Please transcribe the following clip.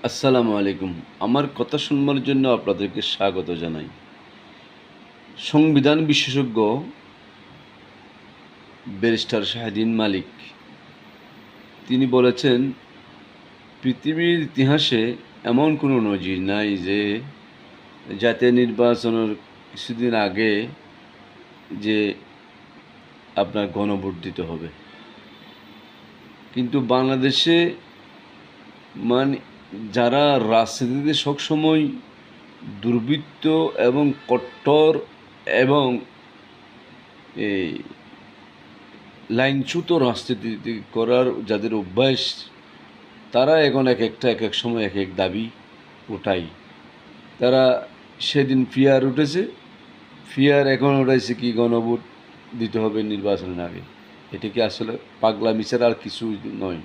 আসসালামু আলাইকুম। আমার কথা শুনবার জন্য আপনাদেরকে স্বাগত জানাই। সংবিধান বিশেষজ্ঞ ব্যারিস্টার শাহীন মালিক তিনি বলেছেন, পৃথিবীর ইতিহাসে এমন কোনো নজির নাই যে জাতীয় নির্বাচনের কিছুদিন আগে যে আপনার গণভোট দিতে হবে। কিন্তু বাংলাদেশে মানে যারা রাজনীতিতে সবসময় দুর্বৃত্ত এবং কট্টর এবং এই লাইনচ্যুত রাজনীতি করার যাদের অভ্যাস, তারা এখন এক এক সময় এক এক দাবি ওঠায়। তারা সেদিন ফিয়ার উঠেছে, ফিয়ার এখন উঠাইছে কি গণভোট দিতে হবে নির্বাচনের আগে। এটা কি আসলে পাগলামি ছাড়া আর কিছু নয়।